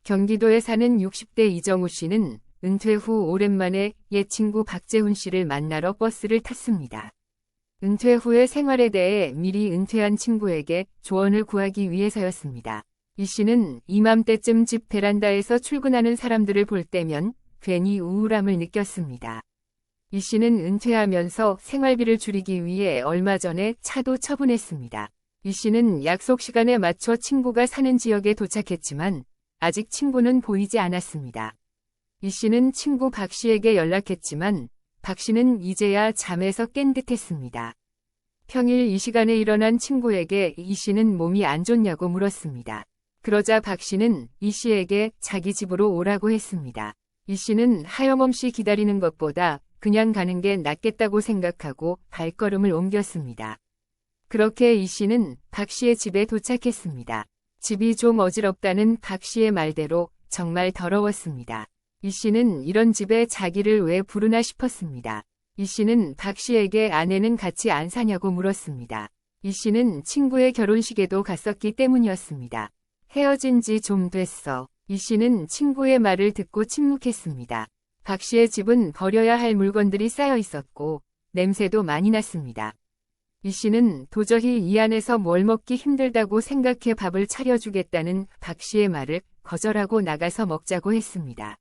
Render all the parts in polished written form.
경기도에 사는 60대 이정우 씨는 은퇴 후 오랜만에 옛 친구 박재훈 씨를 만나러 버스를 탔습니다. 은퇴 후의 생활에 대해 미리 은퇴한 친구에게 조언을 구하기 위해서였습니다. 이 씨는 이맘때쯤 집 베란다에서 출근하는 사람들을 볼 때면 괜히 우울함을 느꼈습니다. 이 씨는 은퇴하면서 생활비를 줄이기 위해 얼마 전에 차도 처분했습니다. 이 씨는 약속 시간에 맞춰 친구가 사는 지역에 도착했지만 아직 친구는 보이지 않았습니다. 이 씨는 친구 박 씨에게 연락했지만 박 씨는 이제야 잠에서 깬 듯했습니다. 평일 이 시간에 일어난 친구에게 이 씨는 몸이 안 좋냐고 물었습니다. 그러자 박 씨는 이 씨에게 자기 집으로 오라고 했습니다. 이 씨는 하염없이 기다리는 것보다 그냥 가는 게 낫겠다고 생각하고 발걸음을 옮겼습니다. 그렇게 이 씨는 박 씨의 집에 도착했습니다. 집이 좀 어지럽다는 박 씨의 말대로 정말 더러웠습니다. 이 씨는 이런 집에 자기를 왜 부르나 싶었습니다. 이 씨는 박 씨에게 아내는 같이 안 사냐고 물었습니다. 이 씨는 친구의 결혼식에도 갔었기 때문이었습니다. 헤어진 지 좀 됐어. 이 씨는 친구의 말을 듣고 침묵했습니다. 박 씨의 집은 버려야 할 물건들이 쌓여 있었고 냄새도 많이 났습니다. 이 씨는 도저히 이 안에서 뭘 먹기 힘들다고 생각해 밥을 차려주겠다는 박 씨의 말을 거절하고 나가서 먹자고 했습니다.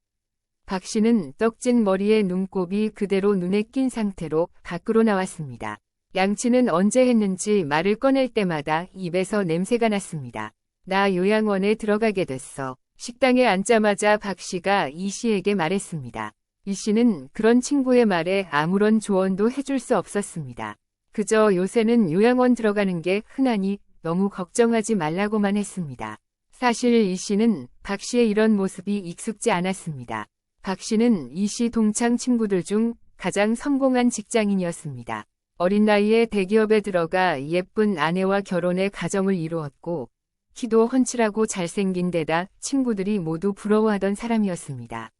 박 씨는 떡진 머리에 눈곱이 그대로 눈에 낀 상태로 밖으로 나왔습니다. 양치는 언제 했는지 말을 꺼낼 때마다 입에서 냄새가 났습니다. 나 요양원에 들어가게 됐어. 식당에 앉자마자 박 씨가 이 씨에게 말했습니다. 이 씨는 그런 친구의 말에 아무런 조언도 해줄 수 없었습니다. 그저 요새는 요양원 들어가는 게 흔하니 너무 걱정하지 말라고만 했습니다. 사실 이 씨는 박 씨의 이런 모습이 익숙지 않았습니다. 박 씨는 이 씨 동창 친구들 중 가장 성공한 직장인이었습니다. 어린 나이에 대기업에 들어가 예쁜 아내와 결혼해 가정을 이루었고 키도 훤칠하고 잘생긴 데다 친구들이 모두 부러워하던 사람이었습니다.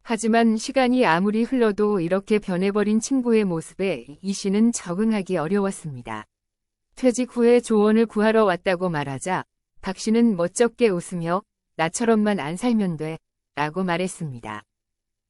하지만 시간이 아무리 흘러도 이렇게 변해버린 친구의 모습에 이 씨는 적응하기 어려웠습니다. 퇴직 후에 조언을 구하러 왔다고 말하자 박 씨는 멋쩍게 웃으며 나처럼만 안 살면 돼 라고 말했습니다.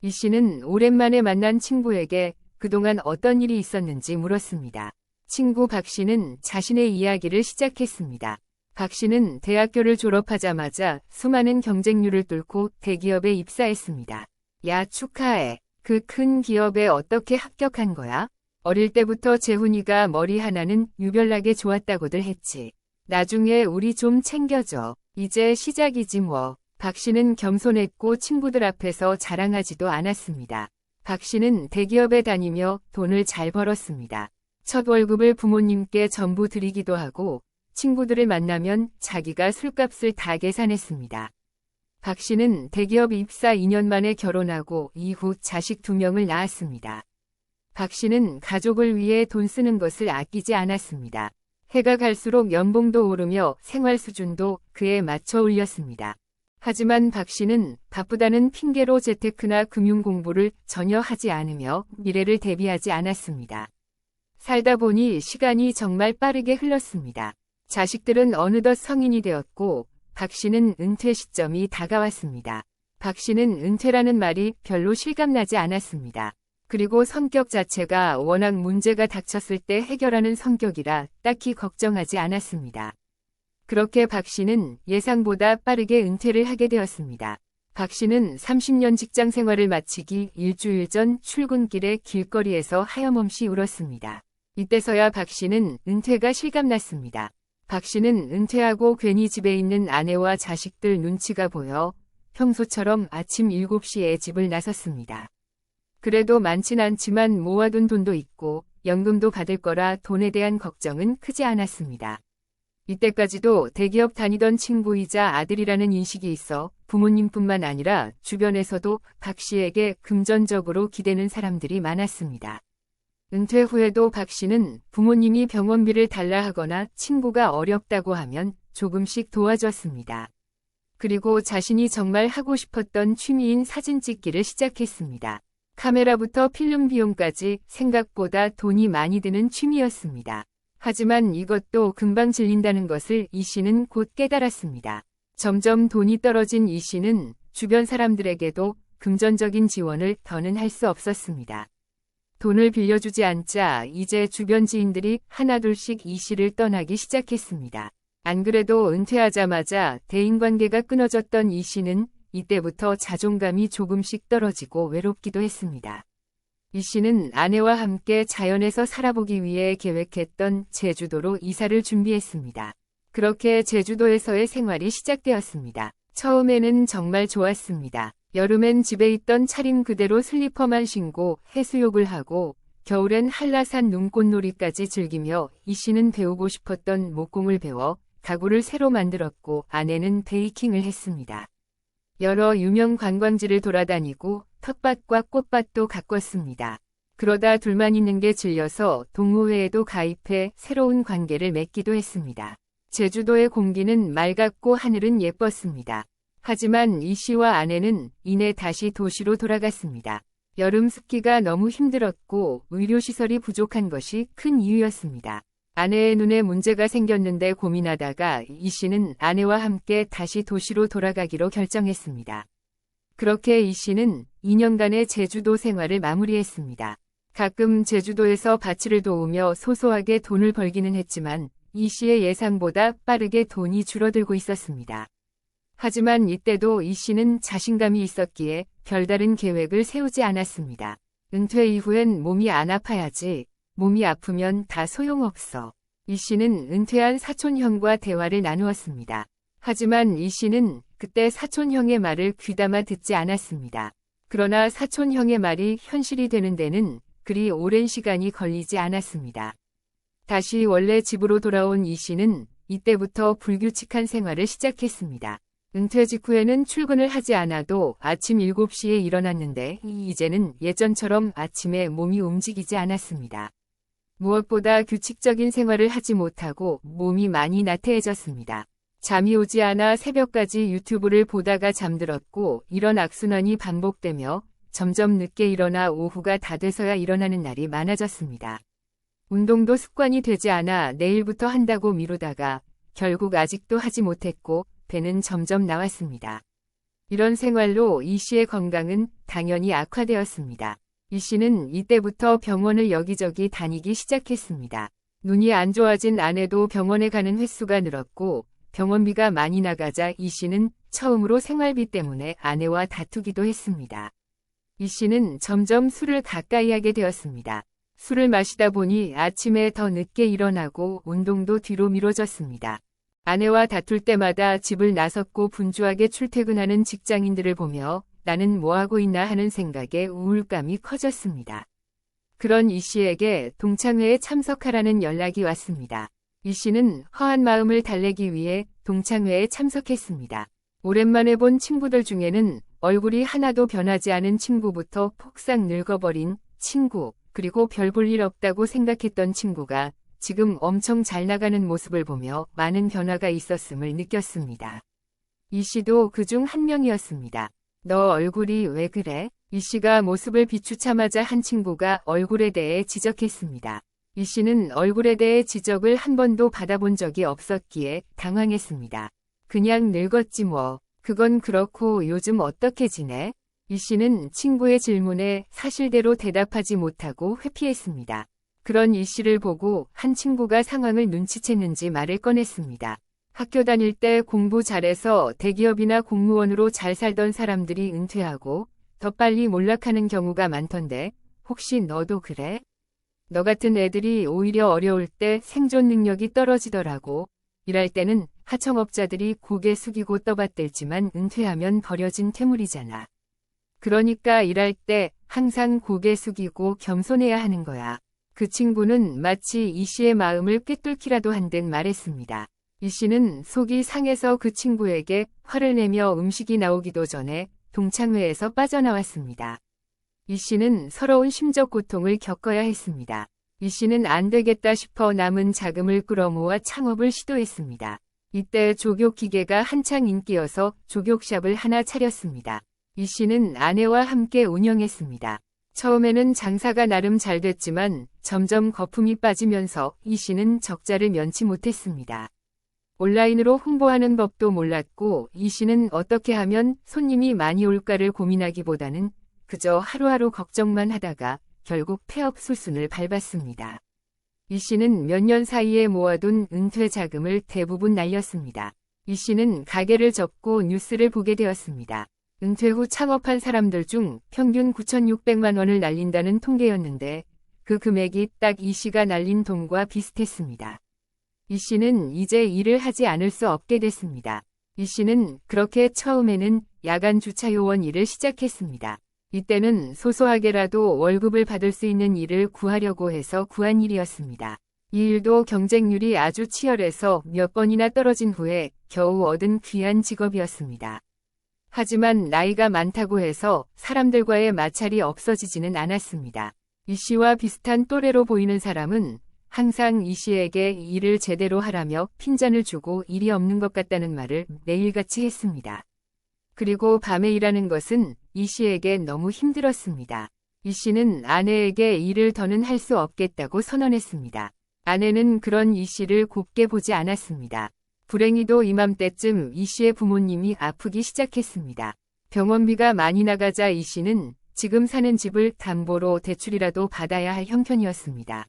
이 씨는 오랜만에 만난 친구에게 그동안 어떤 일이 있었는지 물었습니다. 친구 박 씨는 자신의 이야기를 시작했습니다. 박 씨는 대학교를 졸업하자마자 수많은 경쟁률을 뚫고 대기업에 입사했습니다. 야, 축하해. 그 큰 기업에 어떻게 합격한 거야? 어릴 때부터 재훈이가 머리 하나는 유별나게 좋았다고들 했지. 나중에 우리 좀 챙겨줘. 이제 시작이지 뭐. 박 씨는 겸손했고 친구들 앞에서 자랑하지도 않았습니다. 박 씨는 대기업에 다니며 돈을 잘 벌었습니다. 첫 월급을 부모님께 전부 드리기도 하고 친구들을 만나면 자기가 술값을 다 계산했습니다. 박 씨는 대기업 입사 2년 만에 결혼하고 이후 자식 2명을 낳았습니다. 박 씨는 가족을 위해 돈 쓰는 것을 아끼지 않았습니다. 해가 갈수록 연봉도 오르며 생활 수준도 그에 맞춰 올렸습니다. 하지만 박 씨는 바쁘다는 핑계로 재테크나 금융 공부를 전혀 하지 않으며 미래를 대비하지 않았습니다. 살다 보니 시간이 정말 빠르게 흘렀습니다. 자식들은 어느덧 성인이 되었고 박 씨는 은퇴 시점이 다가왔습니다. 박 씨는 은퇴라는 말이 별로 실감나지 않았습니다. 그리고 성격 자체가 워낙 문제가 닥쳤을 때 해결하는 성격이라 딱히 걱정하지 않았습니다. 그렇게 박 씨는 예상보다 빠르게 은퇴를 하게 되었습니다. 박 씨는 30년 직장 생활을 마치기 일주일 전 출근길에 길거리에서 하염없이 울었습니다. 이때서야 박 씨는 은퇴가 실감났습니다. 박 씨는 은퇴하고 괜히 집에 있는 아내와 자식들 눈치가 보여 평소처럼 아침 7시에 집을 나섰습니다. 그래도 많진 않지만 모아둔 돈도 있고 연금도 받을 거라 돈에 대한 걱정은 크지 않았습니다. 이때까지도 대기업 다니던 친구이자 아들이라는 인식이 있어 부모님뿐만 아니라 주변에서도 박 씨에게 금전적으로 기대는 사람들이 많았습니다. 은퇴 후에도 박 씨는 부모님이 병원비를 달라 하거나 친구가 어렵다고 하면 조금씩 도와줬습니다. 그리고 자신이 정말 하고 싶었던 취미인 사진 찍기를 시작했습니다. 카메라부터 필름 비용까지 생각보다 돈이 많이 드는 취미였습니다. 하지만 이것도 금방 질린다는 것을 이 씨는 곧 깨달았습니다. 점점 돈이 떨어진 이 씨는 주변 사람들에게도 금전적인 지원을 더는 할 수 없었습니다. 돈을 빌려주지 않자 이제 주변 지인들이 하나둘씩 이 씨를 떠나기 시작했습니다. 안 그래도 은퇴하자마자 대인관계가 끊어졌던 이 씨는 이때부터 자존감이 조금씩 떨어지고 외롭기도 했습니다. 이 씨는 아내와 함께 자연에서 살아보기 위해 계획했던 제주도로 이사를 준비했습니다. 그렇게 제주도에서의 생활이 시작되었습니다. 처음에는 정말 좋았습니다. 여름엔 집에 있던 차림 그대로 슬리퍼만 신고 해수욕을 하고 겨울엔 한라산 눈꽃놀이까지 즐기며 이 씨는 배우고 싶었던 목공을 배워 가구를 새로 만들었고 아내는 베이킹을 했습니다. 여러 유명 관광지를 돌아다니고 텃밭과 꽃밭도 가꿨습니다. 그러다 둘만 있는 게 질려서 동호회에도 가입해 새로운 관계를 맺기도 했습니다. 제주도의 공기는 맑았고 하늘은 예뻤습니다. 하지만 이 씨와 아내는 이내 다시 도시로 돌아갔습니다. 여름 습기가 너무 힘들었고 의료시설이 부족한 것이 큰 이유였습니다. 아내의 눈에 문제가 생겼는데 고민하다가 이 씨는 아내와 함께 다시 도시로 돌아가기로 결정했습니다. 그렇게 이 씨는 2년간의 제주도 생활을 마무리했습니다. 가끔 제주도에서 밭일을 도우며 소소하게 돈을 벌기는 했지만 이 씨의 예상보다 빠르게 돈이 줄어들고 있었습니다. 하지만 이때도 이 씨는 자신감이 있었기에 별다른 계획을 세우지 않았습니다. 은퇴 이후엔 몸이 안 아파야지. 몸이 아프면 다 소용없어. 이 씨는 은퇴한 사촌형과 대화를 나누었습니다. 하지만 이 씨는 그때 사촌형의 말을 귀담아 듣지 않았습니다. 그러나 사촌형의 말이 현실이 되는 데는 그리 오랜 시간이 걸리지 않았습니다. 다시 원래 집으로 돌아온 이 씨는 이때부터 불규칙한 생활을 시작했습니다. 은퇴 직후에는 출근을 하지 않아도 아침 7시에 일어났는데 이제는 예전처럼 아침에 몸이 움직이지 않았습니다. 무엇보다 규칙적인 생활을 하지 못하고 몸이 많이 나태해졌습니다. 잠이 오지 않아 새벽까지 유튜브를 보다가 잠들었고 이런 악순환이 반복되며 점점 늦게 일어나 오후가 다 돼서야 일어나는 날이 많아졌습니다. 운동도 습관이 되지 않아 내일부터 한다고 미루다가 결국 아직도 하지 못했고 배는 점점 나왔습니다. 이런 생활로 이 씨의 건강은 당연히 악화되었습니다. 이 씨는 이때부터 병원을 여기저기 다니기 시작했습니다. 눈이 안 좋아진 아내도 병원에 가는 횟수가 늘었고 병원비가 많이 나가자 이 씨는 처음으로 생활비 때문에 아내와 다투기도 했습니다. 이 씨는 점점 술을 가까이 하게 되었습니다. 술을 마시다 보니 아침에 더 늦게 일어나고 운동도 뒤로 미뤄졌습니다. 아내와 다툴 때마다 집을 나섰고 분주하게 출퇴근하는 직장인들을 보며 나는 뭐하고 있나 하는 생각에 우울감이 커졌습니다. 그런 이 씨에게 동창회에 참석하라는 연락이 왔습니다. 이 씨는 허한 마음을 달래기 위해 동창회에 참석했습니다. 오랜만에 본 친구들 중에는 얼굴이 하나도 변하지 않은 친구부터 폭삭 늙어버린 친구, 그리고 별 볼 일 없다고 생각했던 친구가 지금 엄청 잘 나가는 모습을 보며 많은 변화가 있었음을 느꼈습니다. 이 씨도 그중 한 명이었습니다. 너 얼굴이 왜 그래? 이 씨가 모습을 비추자마자 한 친구가 얼굴에 대해 지적했습니다. 이 씨는 얼굴에 대해 지적을 한 번도 받아본 적이 없었기에 당황했습니다. 그냥 늙었지 뭐. 그건 그렇고 요즘 어떻게 지내? 이 씨는 친구의 질문에 사실대로 대답하지 못하고 회피했습니다. 그런 이 씨를 보고 한 친구가 상황을 눈치챘는지 말을 꺼냈습니다. 학교 다닐 때 공부 잘해서 대기업이나 공무원으로 잘 살던 사람들이 은퇴하고 더 빨리 몰락하는 경우가 많던데 혹시 너도 그래? 너 같은 애들이 오히려 어려울 때 생존 능력이 떨어지더라고. 일할 때는 하청업자들이 고개 숙이고 떠받들지만 은퇴하면 버려진 퇴물이잖아. 그러니까 일할 때 항상 고개 숙이고 겸손해야 하는 거야. 그 친구는 마치 이 씨의 마음을 꿰뚫기라도 한 듯 말했습니다. 이 씨는 속이 상해서 그 친구에게 화를 내며 음식이 나오기도 전에 동창회에서 빠져나왔습니다. 이 씨는 서러운 심적 고통을 겪어야 했습니다. 이 씨는 안 되겠다 싶어 남은 자금을 끌어모아 창업을 시도했습니다. 이때 조교 기계가 한창 인기여서 조교샵을 하나 차렸습니다. 이 씨는 아내와 함께 운영했습니다. 처음에는 장사가 나름 잘 됐지만 점점 거품이 빠지면서 이 씨는 적자를 면치 못했습니다. 온라인으로 홍보하는 법도 몰랐고 이 씨는 어떻게 하면 손님이 많이 올까를 고민하기보다는 그저 하루하루 걱정만 하다가 결국 폐업 수순을 밟았습니다. 이 씨는 몇 년 사이에 모아둔 은퇴 자금을 대부분 날렸습니다. 이 씨는 가게를 접고 뉴스를 보게 되었습니다. 은퇴 후 창업한 사람들 중 평균 9,600만 원을 날린다는 통계였는데 그 금액이 딱 이 씨가 날린 돈과 비슷했습니다. 이 씨는 이제 일을 하지 않을 수 없게 됐습니다. 이 씨는 그렇게 처음에는 야간 주차 요원 일을 시작했습니다. 이때는 소소하게라도 월급을 받을 수 있는 일을 구하려고 해서 구한 일이었습니다. 이 일도 경쟁률이 아주 치열해서 몇 번이나 떨어진 후에 겨우 얻은 귀한 직업이었습니다. 하지만 나이가 많다고 해서 사람들과의 마찰이 없어지지는 않았습니다. 이 씨와 비슷한 또래로 보이는 사람은 항상 이 씨에게 일을 제대로 하라며 핀잔을 주고 일이 없는 것 같다는 말을 매일같이 했습니다. 그리고 밤에 일하는 것은 이 씨에게 너무 힘들었습니다. 이 씨는 아내에게 일을 더는 할 수 없겠다고 선언했습니다. 아내는 그런 이 씨를 곱게 보지 않았습니다. 불행히도 이맘때쯤 이 씨의 부모님이 아프기 시작했습니다. 병원비가 많이 나가자 이 씨는 지금 사는 집을 담보로 대출이라도 받아야 할 형편이었습니다.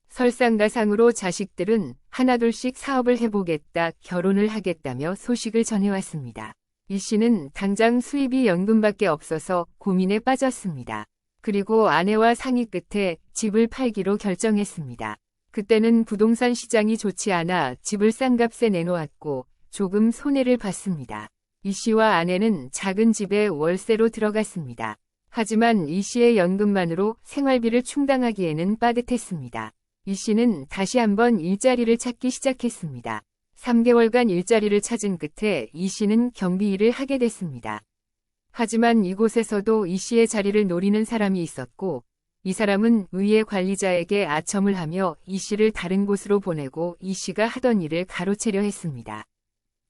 설상가상으로 자식들은 하나둘씩 사업을 해보겠다, 결혼을 하겠다며 소식을 전해왔습니다. 이 씨는 당장 수입이 연금밖에 없어서 고민에 빠졌습니다. 그리고 아내와 상의 끝에 집을 팔기로 결정했습니다. 그때는 부동산 시장이 좋지 않아 집을 싼 값에 내놓았고 조금 손해를 봤습니다. 이 씨와 아내는 작은 집에 월세로 들어갔습니다. 하지만 이 씨의 연금만으로 생활비를 충당하기에는 빠듯했습니다. 이 씨는 다시 한번 일자리를 찾기 시작했습니다. 3개월간 일자리를 찾은 끝에 이 씨는 경비 일을 하게 됐습니다. 하지만 이곳에서도 이 씨의 자리를 노리는 사람이 있었고 이 사람은 의회 관리자에게 아첨을 하며 이 씨를 다른 곳으로 보내고 이 씨가 하던 일을 가로채려 했습니다.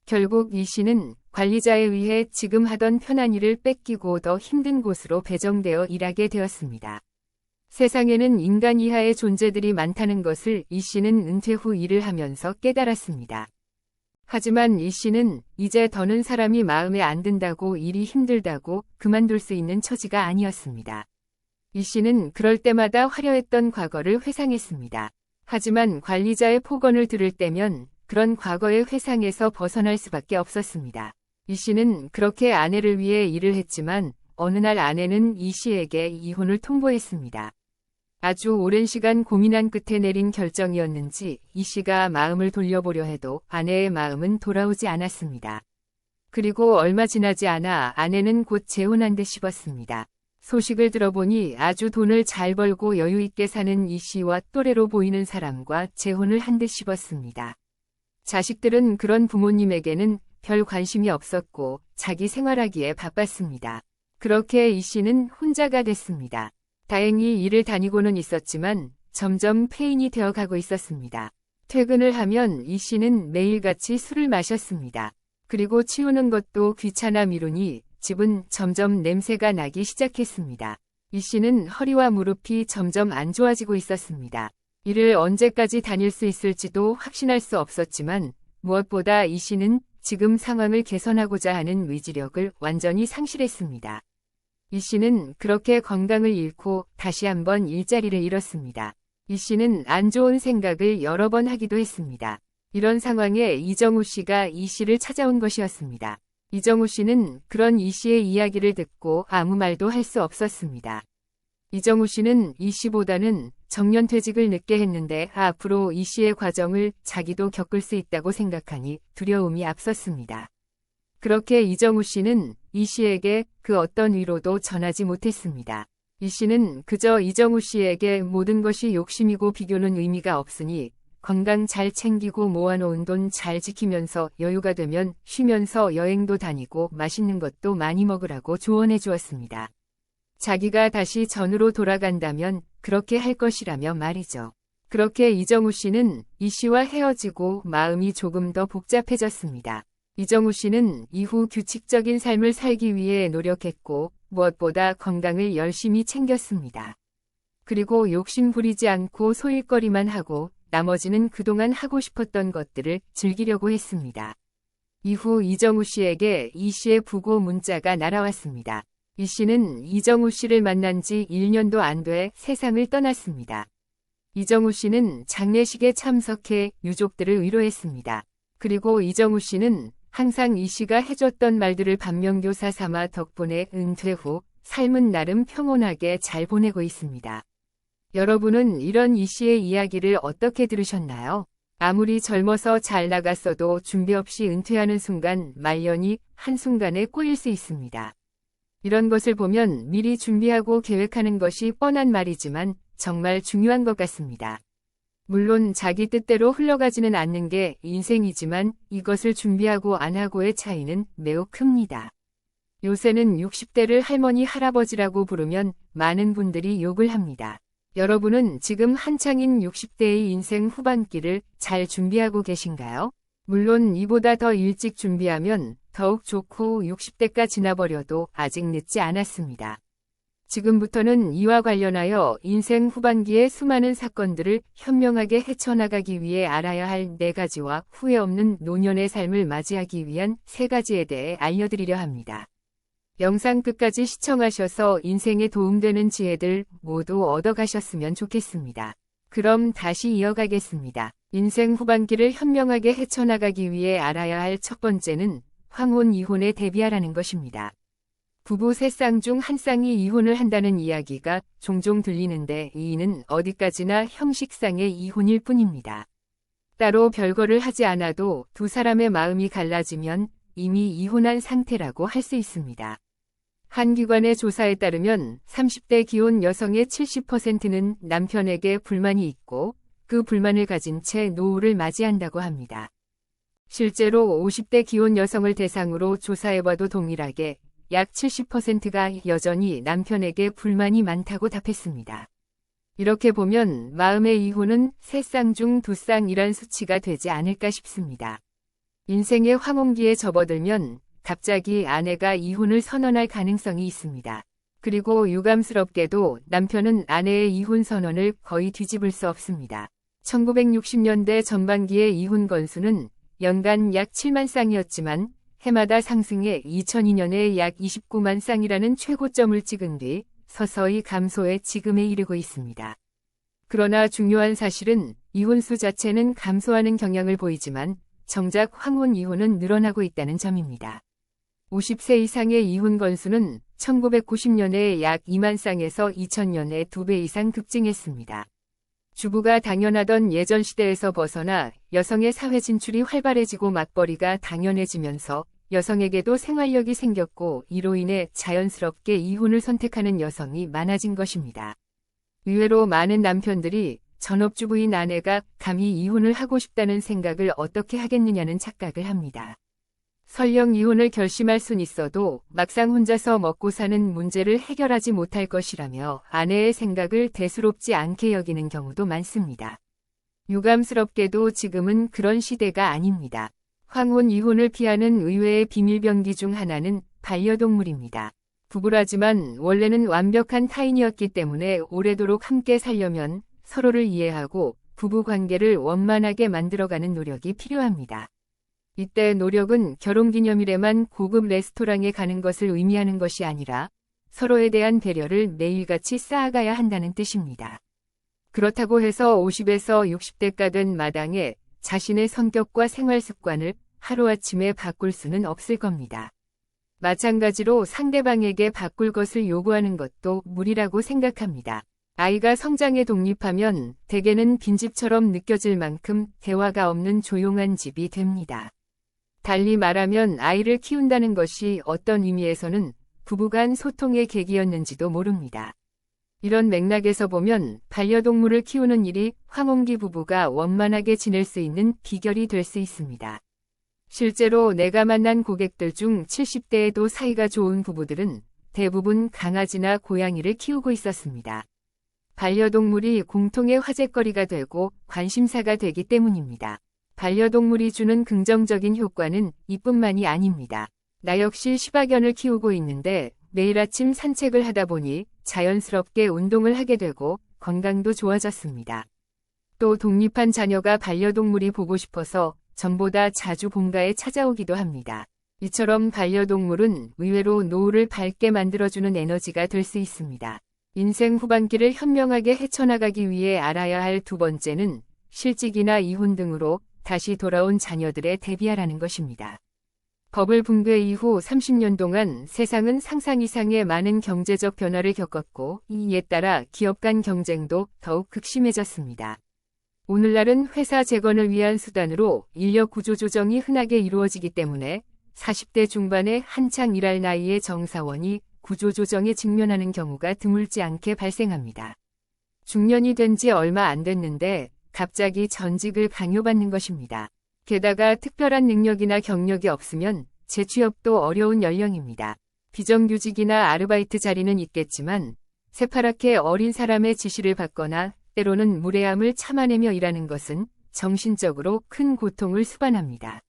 결국 이 씨는 관리자에 의해 지금 하던 편한 일을 뺏기고 더 힘든 곳으로 배정되어 일하게 되었습니다. 세상에는 인간 이하의 존재들이 많다는 것을 이 씨는 은퇴 후 일을 하면서 깨달았습니다. 하지만 이 씨는 이제 더는 사람이 마음에 안 든다고 일이 힘들다고 그만둘 수 있는 처지가 아니었습니다. 이 씨는 그럴 때마다 화려했던 과거를 회상했습니다. 하지만 관리자의 폭언을 들을 때면 그런 과거의 회상에서 벗어날 수밖에 없었습니다. 이 씨는 그렇게 아내를 위해 일을 했지만 어느 날 아내는 이 씨에게 이혼을 통보했습니다. 아주 오랜 시간 고민한 끝에 내린 결정이었는지 이 씨가 마음을 돌려보려 해도 아내의 마음은 돌아오지 않았습니다. 그리고 얼마 지나지 않아 아내는 곧 재혼한 듯 싶었습니다. 소식을 들어보니 아주 돈을 잘 벌고 여유 있게 사는 이 씨와 또래로 보이는 사람과 재혼을 한 듯 싶었습니다. 자식들은 그런 부모님에게는 별 관심이 없었고 자기 생활하기에 바빴습니다. 그렇게 이 씨는 혼자가 됐습니다. 다행히 일을 다니고는 있었지만 점점 폐인이 되어가고 있었습니다. 퇴근을 하면 이 씨는 매일같이 술을 마셨습니다. 그리고 치우는 것도 귀찮아 미루니 집은 점점 냄새가 나기 시작했습니다. 이 씨는 허리와 무릎이 점점 안 좋아지고 있었습니다. 일을 언제까지 다닐 수 있을지도 확신할 수 없었지만 무엇보다 이 씨는 지금 상황을 개선하고자 하는 의지력을 완전히 상실했습니다. 이 씨는 그렇게 건강을 잃고 다시 한번 일자리를 잃었습니다. 이 씨는 안 좋은 생각을 여러 번 하기도 했습니다. 이런 상황에 이정우 씨가 이 씨를 찾아온 것이었습니다. 이정우 씨는 그런 이 씨의 이야기를 듣고 아무 말도 할 수 없었습니다. 이정우 씨는 이 씨보다는 정년퇴직을 늦게 했는데 앞으로 이 씨의 과정을 자기도 겪을 수 있다고 생각하니 두려움이 앞섰습니다. 그렇게 이정우 씨는 이 씨에게 그 어떤 위로도 전하지 못했습니다. 이 씨는 그저 이정우 씨에게 모든 것이 욕심이고 비교는 의미가 없으니 건강 잘 챙기고 모아놓은 돈 잘 지키면서 여유가 되면 쉬면서 여행도 다니고 맛있는 것도 많이 먹으라고 조언해 주었습니다. 자기가 다시 전으로 돌아간다면 그렇게 할 것이라며 말이죠. 그렇게 이정우 씨는 이 씨와 헤어지고 마음이 조금 더 복잡해졌습니다. 이정우 씨는 이후 규칙적인 삶을 살기 위해 노력했고 무엇보다 건강을 열심히 챙겼습니다. 그리고 욕심 부리지 않고 소일거리만 하고 나머지는 그동안 하고 싶었던 것들을 즐기려고 했습니다. 이후 이정우 씨에게 이 씨의 부고 문자가 날아왔습니다. 이 씨는 이정우 씨를 만난 지 1년도 안 돼 세상을 떠났습니다. 이정우 씨는 장례식에 참석해 유족들을 위로했습니다. 그리고 이정우 씨는 항상 이 씨가 해줬던 말들을 반면교사 삼아 덕분에 은퇴 후 삶은 나름 평온하게 잘 보내고 있습니다. 여러분은 이런 이 씨의 이야기를 어떻게 들으셨나요? 아무리 젊어서 잘 나갔어도 준비 없이 은퇴하는 순간 말년이 한순간에 꼬일 수 있습니다. 이런 것을 보면 미리 준비하고 계획하는 것이 뻔한 말이지만 정말 중요한 것 같습니다. 물론 자기 뜻대로 흘러가지는 않는 게 인생이지만 이것을 준비하고 안 하고의 차이는 매우 큽니다. 요새는 60대를 할머니 할아버지라고 부르면 많은 분들이 욕을 합니다. 여러분은 지금 한창인 60대의 인생 후반기를 잘 준비하고 계신가요? 물론 이보다 더 일찍 준비하면 더욱 좋고 60대가 지나버려도 아직 늦지 않았습니다. 지금부터는 이와 관련하여 인생 후반기의 수많은 사건들을 현명하게 헤쳐나가기 위해 알아야 할 4가지와 후회 없는 노년의 삶을 맞이하기 위한 3가지에 대해 알려드리려 합니다. 영상 끝까지 시청하셔서 인생에 도움되는 지혜들 모두 얻어가셨으면 좋겠습니다. 그럼 다시 이어가겠습니다. 인생 후반기를 현명하게 헤쳐나가기 위해 알아야 할 첫 번째는 황혼 이혼에 대비하라는 것입니다. 부부 3쌍 중 1쌍이 이혼을 한다는 이야기가 종종 들리는데 이는 어디까지나 형식상의 이혼일 뿐입니다. 따로 별거를 하지 않아도 두 사람의 마음이 갈라지면 이미 이혼한 상태라고 할 수 있습니다. 한 기관의 조사에 따르면 30대 기혼 여성의 70%는 남편에게 불만이 있고 그 불만을 가진 채 노후를 맞이한다고 합니다. 실제로 50대 기혼 여성을 대상으로 조사해봐도 동일하게 약 70%가 여전히 남편에게 불만이 많다고 답했습니다. 이렇게 보면 마음의 이혼은 3쌍 중 2쌍이란 수치가 되지 않을까 싶습니다. 인생의 황혼기에 접어들면 갑자기 아내가 이혼을 선언할 가능성이 있습니다. 그리고 유감스럽게도 남편은 아내의 이혼 선언을 거의 뒤집을 수 없습니다. 1960년대 전반기의 이혼 건수는 연간 약 7만 쌍이었지만 해마다 상승해 2002년에 약 29만 쌍이라는 최고점을 찍은 뒤 서서히 감소해 지금에 이르고 있습니다. 그러나 중요한 사실은 이혼수 자체는 감소하는 경향을 보이지만 정작 황혼 이혼은 늘어나고 있다는 점입니다. 50세 이상의 이혼 건수는 1990년에 약 2만 쌍에서 2000년에 2배 이상 급증했습니다. 주부가 당연하던 예전 시대에서 벗어나 여성의 사회 진출이 활발해지고 맞벌이가 당연해지면서 여성에게도 생활력이 생겼고 이로 인해 자연스럽게 이혼을 선택하는 여성이 많아진 것입니다. 의외로 많은 남편들이 전업주부인 아내가 감히 이혼을 하고 싶다는 생각을 어떻게 하겠느냐는 착각을 합니다. 설령 이혼을 결심할 순 있어도 막상 혼자서 먹고 사는 문제를 해결하지 못할 것이라며 아내의 생각을 대수롭지 않게 여기는 경우도 많습니다. 유감스럽게도 지금은 그런 시대가 아닙니다. 황혼 이혼을 피하는 의외의 비밀병기 중 하나는 반려동물입니다. 부부라지만 원래는 완벽한 타인이었기 때문에 오래도록 함께 살려면 서로를 이해하고 부부 관계를 원만하게 만들어가는 노력이 필요합니다. 이때 노력은 결혼기념일에만 고급 레스토랑에 가는 것을 의미하는 것이 아니라 서로에 대한 배려를 매일같이 쌓아가야 한다는 뜻입니다. 그렇다고 해서 50에서 60대가 된 마당에 자신의 성격과 생활 습관을 하루아침에 바꿀 수는 없을 겁니다. 마찬가지로 상대방에게 바꿀 것을 요구하는 것도 무리라고 생각합니다. 아이가 성장에 독립하면 대개는 빈집처럼 느껴질 만큼 대화가 없는 조용한 집이 됩니다. 달리 말하면 아이를 키운다는 것이 어떤 의미에서는 부부간 소통의 계기였는지도 모릅니다. 이런 맥락에서 보면 반려동물을 키우는 일이 황혼기 부부가 원만하게 지낼 수 있는 비결이 될 수 있습니다. 실제로 내가 만난 고객들 중 70대에도 사이가 좋은 부부들은 대부분 강아지나 고양이를 키우고 있었습니다. 반려동물이 공통의 화제거리가 되고 관심사가 되기 때문입니다. 반려동물이 주는 긍정적인 효과는 이뿐만이 아닙니다. 나 역시 시바견을 키우고 있는데 매일 아침 산책을 하다 보니 자연스럽게 운동을 하게 되고 건강도 좋아졌습니다. 또 독립한 자녀가 반려동물이 보고 싶어서 전보다 자주 본가에 찾아오기도 합니다. 이처럼 반려동물은 의외로 노후를 밝게 만들어주는 에너지가 될 수 있습니다. 인생 후반기를 현명하게 헤쳐나가기 위해 알아야 할 두 번째는 실직이나 이혼 등으로 다시 돌아온 자녀들에 대비하라는 것입니다. 버블 붕괴 이후 30년 동안 세상은 상상 이상의 많은 경제적 변화를 겪었고 이에 따라 기업 간 경쟁도 더욱 극심해졌습니다. 오늘날은 회사 재건을 위한 수단으로 인력 구조 조정이 흔하게 이루어지기 때문에 40대 중반에 한창 일할 나이의 정사원이 구조 조정에 직면하는 경우가 드물지 않게 발생합니다. 중년이 된 지 얼마 안 됐는데 갑자기 전직을 강요받는 것입니다. 게다가 특별한 능력이나 경력이 없으면 재취업도 어려운 연령입니다. 비정규직이나 아르바이트 자리는 있겠지만 새파랗게 어린 사람의 지시를 받거나 때로는 무례함을 참아내며 일하는 것은 정신적으로 큰 고통을 수반합니다.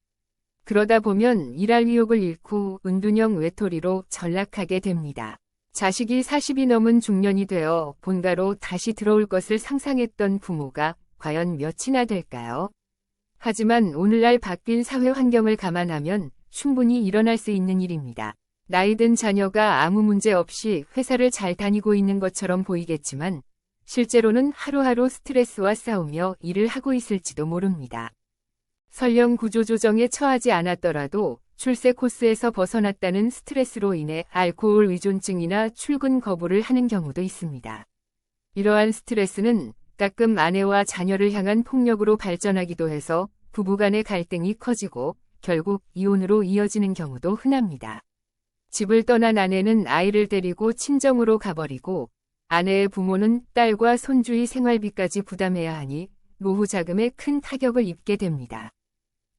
그러다 보면 일할 의욕을 잃고 은둔형 외톨이로 전락하게 됩니다. 자식이 40이 넘은 중년이 되어 본가로 다시 들어올 것을 상상했던 부모가 과연 몇이나 될까요? 하지만 오늘날 바뀐 사회 환경을 감안하면 충분히 일어날 수 있는 일입니다. 나이든 자녀가 아무 문제 없이 회사를 잘 다니고 있는 것처럼 보이겠지만 실제로는 하루하루 스트레스와 싸우며 일을 하고 있을지도 모릅니다. 설령 구조조정에 처하지 않았더라도 출세 코스에서 벗어났다는 스트레스로 인해 알코올 의존증이나 출근 거부를 하는 경우도 있습니다. 이러한 스트레스는 가끔 아내와 자녀를 향한 폭력으로 발전하기도 해서 부부간의 갈등이 커지고 결국 이혼으로 이어지는 경우도 흔합니다. 집을 떠난 아내는 아이를 데리고 친정으로 가버리고 아내의 부모는 딸과 손주의 생활비까지 부담해야 하니 노후 자금에 큰 타격을 입게 됩니다.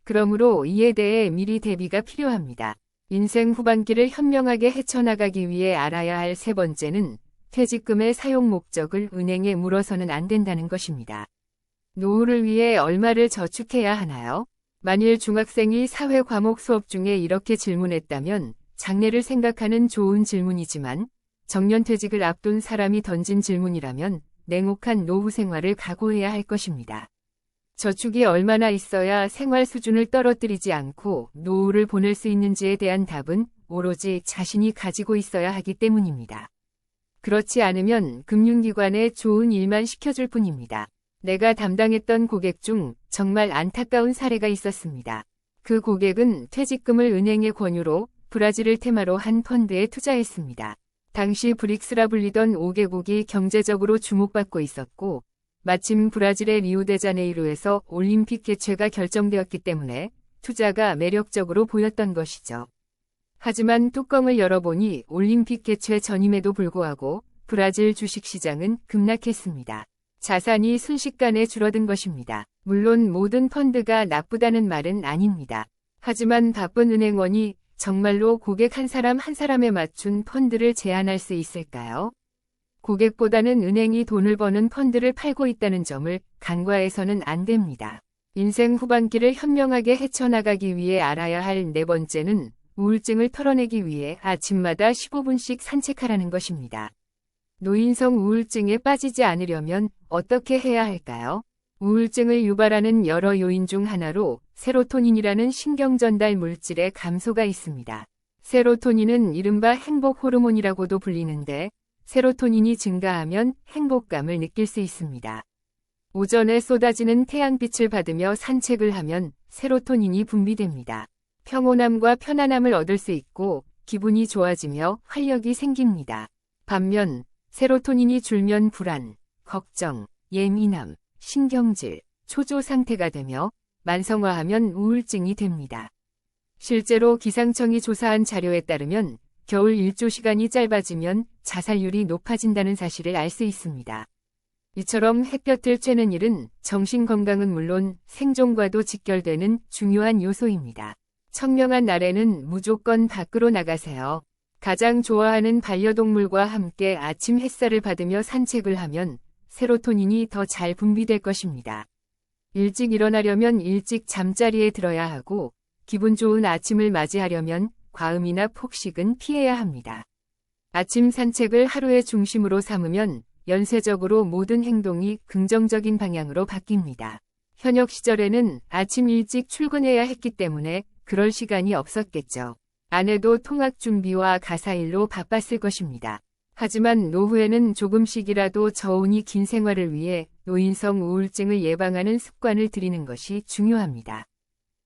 그러므로 이에 대해 미리 대비가 필요합니다. 인생 후반기를 현명하게 헤쳐나가기 위해 알아야 할 세 번째는 퇴직금의 사용 목적을 은행에 물어서는 안 된다는 것입니다. 노후를 위해 얼마를 저축해야 하나요? 만일 중학생이 사회 과목 수업 중에 이렇게 질문했다면 장래를 생각하는 좋은 질문이지만 정년퇴직을 앞둔 사람이 던진 질문이라면 냉혹한 노후 생활을 각오해야 할 것입니다. 저축이 얼마나 있어야 생활 수준을 떨어뜨리지 않고 노후를 보낼 수 있는지에 대한 답은 오로지 자신이 가지고 있어야 하기 때문입니다. 그렇지 않으면 금융기관에 좋은 일만 시켜줄 뿐입니다. 내가 담당했던 고객 중 정말 안타까운 사례가 있었습니다. 그 고객은 퇴직금을 은행의 권유로 브라질을 테마로 한 펀드에 투자했습니다. 당시 브릭스라 불리던 5개국이 경제적으로 주목받고 있었고 마침 브라질의 리우데자네이루에서 올림픽 개최가 결정되었기 때문에 투자가 매력적으로 보였던 것이죠. 하지만 뚜껑을 열어보니 올림픽 개최 전임에도 불구하고 브라질 주식시장은 급락했습니다. 자산이 순식간에 줄어든 것입니다. 물론 모든 펀드가 나쁘다는 말은 아닙니다. 하지만 바쁜 은행원이 정말로 고객 한 사람 한 사람에 맞춘 펀드를 제안할 수 있을까요? 고객보다는 은행이 돈을 버는 펀드를 팔고 있다는 점을 간과해서는 안 됩니다. 인생 후반기를 현명하게 헤쳐나가기 위해 알아야 할 네 번째는 우울증을 털어내기 위해 아침마다 15분씩 산책하라는 것입니다. 노인성 우울증에 빠지지 않으려면 어떻게 해야 할까요? 우울증을 유발하는 여러 요인 중 하나로 세로토닌이라는 신경전달 물질의 감소가 있습니다. 세로토닌은 이른바 행복 호르몬이라고도 불리는데 세로토닌이 증가하면 행복감을 느낄 수 있습니다. 오전에 쏟아지는 태양빛을 받으며 산책을 하면 세로토닌이 분비됩니다. 평온함과 편안함을 얻을 수 있고 기분이 좋아지며 활력이 생깁니다. 반면 세로토닌이 줄면 불안, 걱정, 예민함, 신경질, 초조 상태가 되며 만성화하면 우울증이 됩니다. 실제로 기상청이 조사한 자료에 따르면 겨울 일조 시간이 짧아지면 자살률이 높아진다는 사실을 알 수 있습니다. 이처럼 햇볕을 쬐는 일은 정신건강은 물론 생존과도 직결되는 중요한 요소입니다. 청명한 날에는 무조건 밖으로 나가세요. 가장 좋아하는 반려동물과 함께 아침 햇살을 받으며 산책을 하면 세로토닌이 더 잘 분비될 것입니다. 일찍 일어나려면 일찍 잠자리에 들어야 하고 기분 좋은 아침을 맞이하려면 과음이나 폭식은 피해야 합니다. 아침 산책을 하루의 중심으로 삼으면 연쇄적으로 모든 행동이 긍정적인 방향으로 바뀝니다. 현역 시절에는 아침 일찍 출근해야 했기 때문에 그럴 시간이 없었겠죠. 아내도 통학 준비와 가사일로 바빴을 것입니다. 하지만 노후에는 조금씩이라도 저운이 긴 생활을 위해 노인성 우울증을 예방하는 습관을 들이는 것이 중요합니다.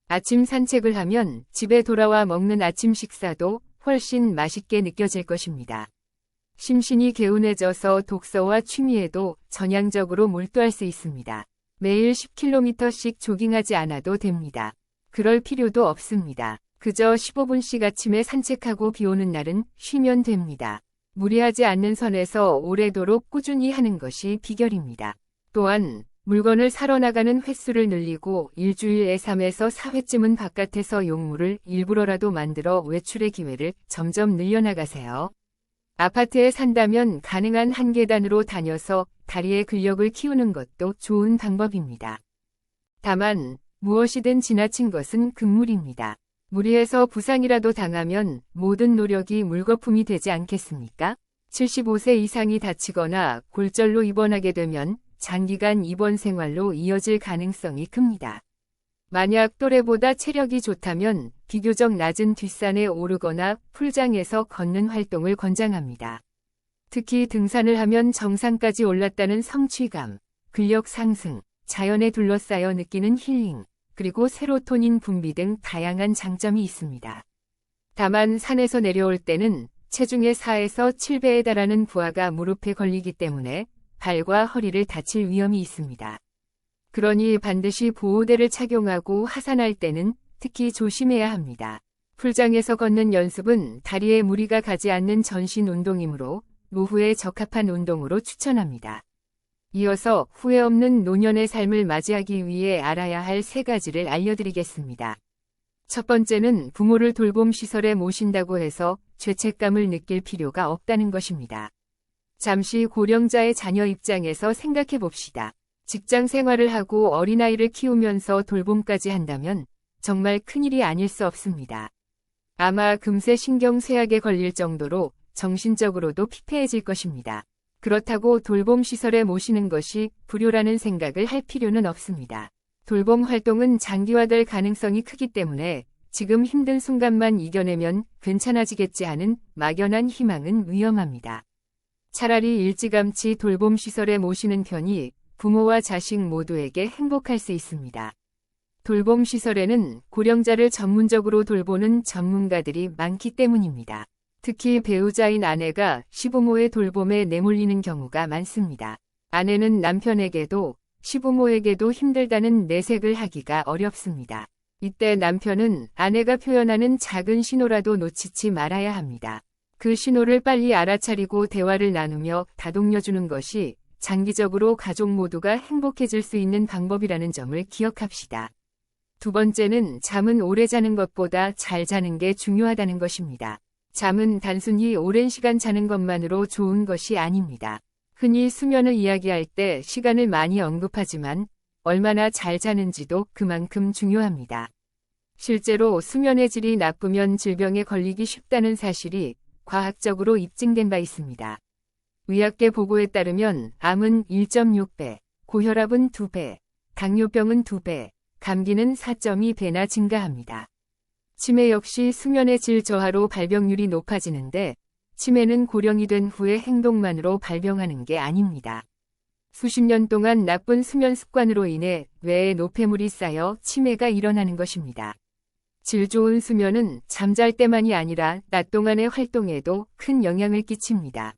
아침 산책을 하면 집에 돌아와 먹는 아침 식사도 훨씬 맛있게 느껴질 것입니다. 심신이 개운해져서 독서와 취미에도 전향적으로 몰두할 수 있습니다. 매일 10km씩 조깅하지 않아도 됩니다. 그럴 필요도 없습니다. 그저 15분씩 아침에 산책하고 비 오는 날은 쉬면 됩니다. 무리하지 않는 선에서 오래도록 꾸준히 하는 것이 비결입니다. 또한 물건을 사러 나가는 횟수를 늘리고 일주일에 3에서 4회쯤은 바깥에서 용물을 일부러라도 만들어 외출의 기회를 점점 늘려나가세요. 아파트에 산다면 가능한 한 계단으로 다녀서 다리의 근력을 키우는 것도 좋은 방법입니다. 다만 무엇이든 지나친 것은 금물입니다. 무리해서 부상이라도 당하면 모든 노력이 물거품이 되지 않겠습니까? 75세 이상이 다치거나 골절로 입원하게 되면 장기간 입원 생활로 이어질 가능성이 큽니다. 만약 또래보다 체력이 좋다면 비교적 낮은 뒷산에 오르거나 풀장에서 걷는 활동을 권장합니다. 특히 등산을 하면 정상까지 올랐다는 성취감, 근력 상승, 자연에 둘러싸여 느끼는 힐링, 그리고 세로토닌 분비 등 다양한 장점이 있습니다. 다만 산에서 내려올 때는 체중의 4에서 7배에 달하는 부하가 무릎에 걸리기 때문에 발과 허리를 다칠 위험이 있습니다. 그러니 반드시 보호대를 착용하고 하산할 때는 특히 조심해야 합니다. 풀장에서 걷는 연습은 다리에 무리가 가지 않는 전신 운동이므로 노후에 적합한 운동으로 추천합니다. 이어서 후회 없는 노년의 삶을 맞이하기 위해 알아야 할 3가지를 알려드리겠습니다. 첫 번째는 부모를 돌봄 시설에 모신다고 해서 죄책감을 느낄 필요가 없다는 것입니다. 잠시 고령자의 자녀 입장에서 생각해 봅시다. 직장 생활을 하고 어린아이를 키우면서 돌봄까지 한다면 정말 큰일이 아닐 수 없습니다. 아마 금세 신경쇠약에 걸릴 정도로 정신적으로도 피폐해질 것입니다. 그렇다고 돌봄 시설에 모시는 것이 불효라는 생각을 할 필요는 없습니다. 돌봄 활동은 장기화될 가능성이 크기 때문에 지금 힘든 순간만 이겨내면 괜찮아지겠지 하는 막연한 희망은 위험합니다. 차라리 일찌감치 돌봄 시설에 모시는 편이 부모와 자식 모두에게 행복할 수 있습니다. 돌봄 시설에는 고령자를 전문적으로 돌보는 전문가들이 많기 때문입니다. 특히 배우자인 아내가 시부모의 돌봄에 내몰리는 경우가 많습니다. 아내는 남편에게도 시부모에게도 힘들다는 내색을 하기가 어렵습니다. 이때 남편은 아내가 표현하는 작은 신호라도 놓치지 말아야 합니다. 그 신호를 빨리 알아차리고 대화를 나누며 다독여주는 것이 장기적으로 가족 모두가 행복해질 수 있는 방법이라는 점을 기억합시다. 두 번째는 잠은 오래 자는 것보다 잘 자는 게 중요하다는 것입니다. 잠은 단순히 오랜 시간 자는 것만으로 좋은 것이 아닙니다. 흔히 수면을 이야기할 때 시간을 많이 언급하지만 얼마나 잘 자는지도 그만큼 중요합니다. 실제로 수면의 질이 나쁘면 질병에 걸리기 쉽다는 사실이 과학적으로 입증된 바 있습니다. 의학계 보고에 따르면 암은 1.6배, 고혈압은 2배, 당뇨병은 2배, 감기는 4.2배나 증가합니다. 치매 역시 수면의 질 저하로 발병률이 높아지는데 치매는 고령이 된 후의 행동만으로 발병하는 게 아닙니다. 수십 년 동안 나쁜 수면 습관으로 인해 뇌에 노폐물이 쌓여 치매가 일어나는 것입니다. 질 좋은 수면은 잠잘 때만이 아니라 낮 동안의 활동에도 큰 영향을 끼칩니다.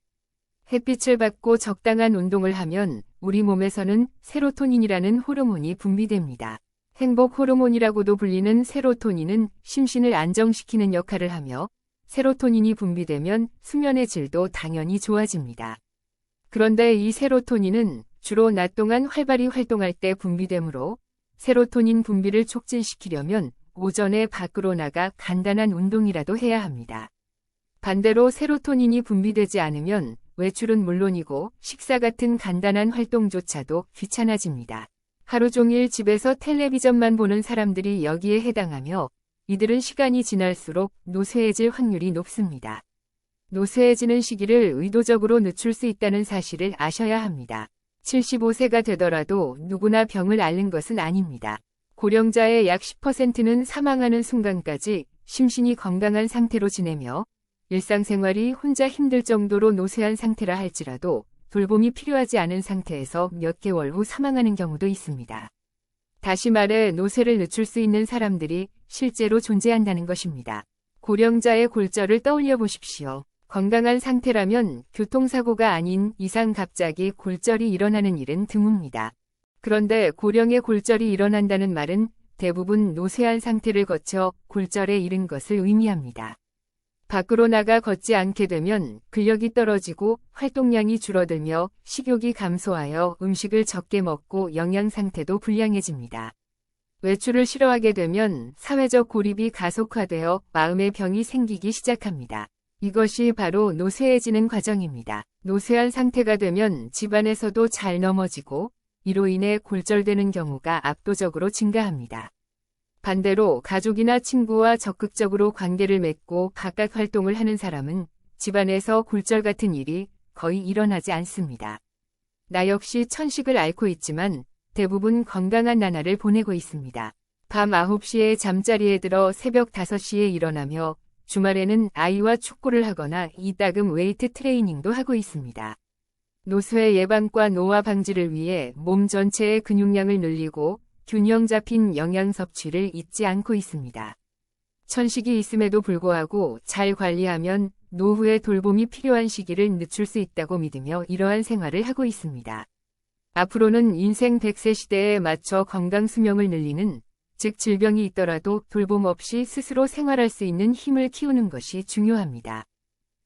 햇빛을 받고 적당한 운동을 하면 우리 몸에서는 세로토닌이라는 호르몬이 분비됩니다. 행복 호르몬이라고도 불리는 세로토닌은 심신을 안정시키는 역할을 하며 세로토닌이 분비되면 수면의 질도 당연히 좋아집니다. 그런데 이 세로토닌은 주로 낮 동안 활발히 활동할 때 분비되므로 세로토닌 분비를 촉진시키려면 오전에 밖으로 나가 간단한 운동이라도 해야 합니다. 반대로 세로토닌이 분비되지 않으면 외출은 물론이고 식사 같은 간단한 활동조차도 귀찮아집니다. 하루 종일 집에서 텔레비전만 보는 사람들이 여기에 해당하며 이들은 시간이 지날수록 노쇠해질 확률이 높습니다. 노쇠해지는 시기를 의도적으로 늦출 수 있다는 사실을 아셔야 합니다. 75세가 되더라도 누구나 병을 앓는 것은 아닙니다. 고령자의 약 10%는 사망하는 순간까지 심신이 건강한 상태로 지내며 일상생활이 혼자 힘들 정도로 노쇠한 상태라 할지라도 돌봄이 필요하지 않은 상태에서 몇 개월 후 사망하는 경우도 있습니다. 다시 말해 노쇠를 늦출 수 있는 사람들이 실제로 존재한다는 것입니다. 고령자의 골절을 떠올려 보십시오. 건강한 상태라면 교통사고가 아닌 이상 갑자기 골절이 일어나는 일은 드뭅니다. 그런데 고령의 골절이 일어난다는 말은 대부분 노쇠한 상태를 거쳐 골절에 이른 것을 의미합니다. 밖으로 나가 걷지 않게 되면 근력이 떨어지고 활동량이 줄어들며 식욕이 감소하여 음식을 적게 먹고 영양 상태도 불량해집니다. 외출을 싫어하게 되면 사회적 고립이 가속화되어 마음의 병이 생기기 시작합니다. 이것이 바로 노쇠해지는 과정입니다. 노쇠한 상태가 되면 집안에서도 잘 넘어지고 이로 인해 골절되는 경우가 압도적으로 증가합니다. 반대로 가족이나 친구와 적극적으로 관계를 맺고 각각 활동을 하는 사람은 집안에서 골절 같은 일이 거의 일어나지 않습니다. 나 역시 천식을 앓고 있지만 대부분 건강한 나날을 보내고 있습니다. 밤 9시에 잠자리에 들어 새벽 5시에 일어나며 주말에는 아이와 축구를 하거나 이따금 웨이트 트레이닝도 하고 있습니다. 노쇠 예방과 노화 방지를 위해 몸 전체의 근육량을 늘리고 균형 잡힌 영양 섭취를 잊지 않고 있습니다. 천식이 있음에도 불구하고 잘 관리하면 노후에 돌봄이 필요한 시기를 늦출 수 있다고 믿으며 이러한 생활을 하고 있습니다. 앞으로는 인생 100세 시대에 맞춰 건강 수명을 늘리는, 즉 질병이 있더라도 돌봄 없이 스스로 생활할 수 있는 힘을 키우는 것이 중요합니다.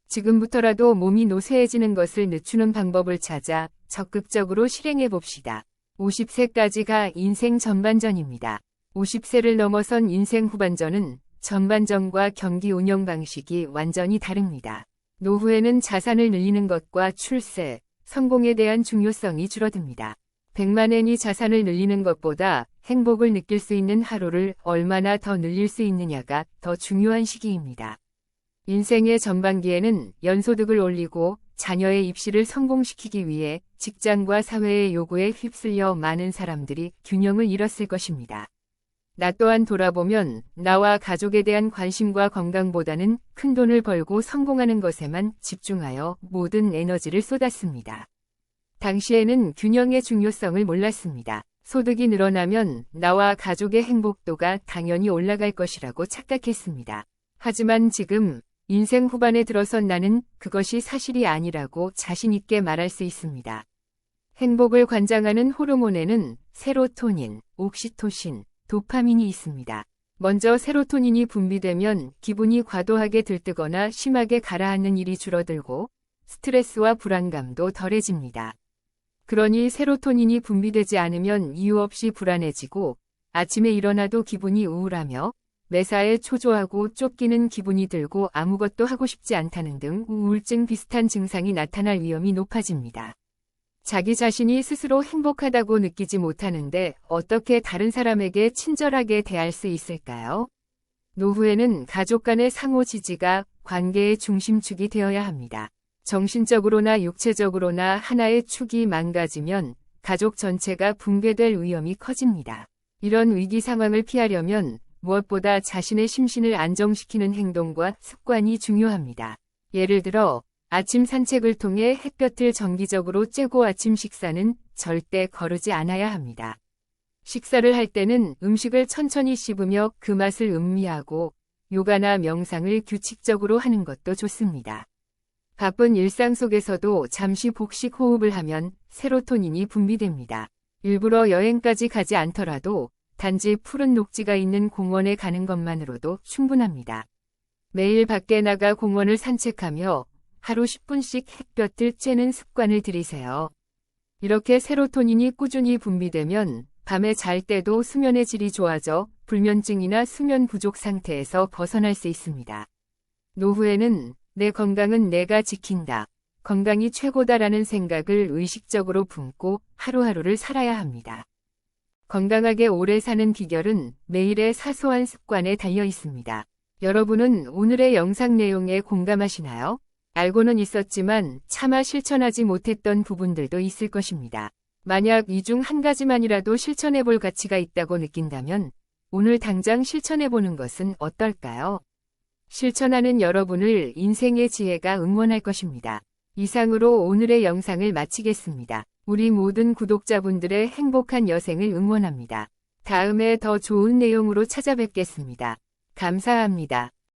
지금부터라도 몸이 노쇠해지는 것을 늦추는 방법을 찾아 적극적으로 실행해 봅시다. 50세까지가 인생 전반전입니다. 50세를 넘어선 인생 후반전은 전반전과 경기 운영 방식이 완전히 다릅니다. 노후에는 자산을 늘리는 것과 출세, 성공에 대한 중요성이 줄어듭니다. 100만엔이 자산을 늘리는 것보다 행복을 느낄 수 있는 하루를 얼마나 더 늘릴 수 있느냐가 더 중요한 시기입니다. 인생의 전반기에는 연소득을 올리고 자녀의 입시를 성공시키기 위해 직장과 사회의 요구에 휩쓸려 많은 사람들이 균형을 잃었을 것입니다. 나 또한 돌아보면 나와 가족에 대한 관심과 건강보다는 큰 돈을 벌고 성공하는 것에만 집중하여 모든 에너지를 쏟았습니다. 당시에는 균형의 중요성을 몰랐습니다. 소득이 늘어나면 나와 가족의 행복도가 당연히 올라갈 것이라고 착각했습니다. 하지만 지금 인생 후반에 들어선 나는 그것이 사실이 아니라고 자신 있게 말할 수 있습니다. 행복을 관장하는 호르몬에는 세로토닌, 옥시토신, 도파민이 있습니다. 먼저 세로토닌이 분비되면 기분이 과도하게 들뜨거나 심하게 가라앉는 일이 줄어들고 스트레스와 불안감도 덜해집니다. 그러니 세로토닌이 분비되지 않으면 이유 없이 불안해지고 아침에 일어나도 기분이 우울하며 매사에 초조하고 쫓기는 기분이 들고 아무것도 하고 싶지 않다는 등 우울증 비슷한 증상이 나타날 위험이 높아집니다. 자기 자신이 스스로 행복하다고 느끼지 못하는데 어떻게 다른 사람에게 친절하게 대할 수 있을까요? 노후에는 가족 간의 상호 지지가 관계의 중심축이 되어야 합니다. 정신적으로나 육체적으로나 하나의 축이 망가지면 가족 전체가 붕괴될 위험이 커집니다. 이런 위기 상황을 피하려면 무엇보다 자신의 심신을 안정시키는 행동과 습관이 중요합니다. 예를 들어 아침 산책을 통해 햇볕을 정기적으로 쬐고 아침 식사는 절대 거르지 않아야 합니다. 식사를 할 때는 음식을 천천히 씹으며 그 맛을 음미하고 요가나 명상을 규칙적으로 하는 것도 좋습니다. 바쁜 일상 속에서도 잠시 복식 호흡을 하면 세로토닌이 분비됩니다. 일부러 여행까지 가지 않더라도 단지 푸른 녹지가 있는 공원에 가는 것만으로도 충분합니다. 매일 밖에 나가 공원을 산책하며 하루 10분씩 햇볕을 쬐는 습관을 들이세요. 이렇게 세로토닌이 꾸준히 분비되면 밤에 잘 때도 수면의 질이 좋아져 불면증이나 수면 부족 상태에서 벗어날 수 있습니다. 노후에는 내 건강은 내가 지킨다, 건강이 최고다라는 생각을 의식적으로 품고 하루하루를 살아야 합니다. 건강하게 오래 사는 비결은 매일의 사소한 습관에 달려 있습니다. 여러분은 오늘의 영상 내용에 공감하시나요? 알고는 있었지만 차마 실천하지 못했던 부분들도 있을 것입니다. 만약 이 중 한 가지만이라도 실천해볼 가치가 있다고 느낀다면 오늘 당장 실천해보는 것은 어떨까요? 실천하는 여러분을 인생의 지혜가 응원할 것입니다. 이상으로 오늘의 영상을 마치겠습니다. 우리 모든 구독자분들의 행복한 여생을 응원합니다. 다음에 더 좋은 내용으로 찾아뵙겠습니다. 감사합니다.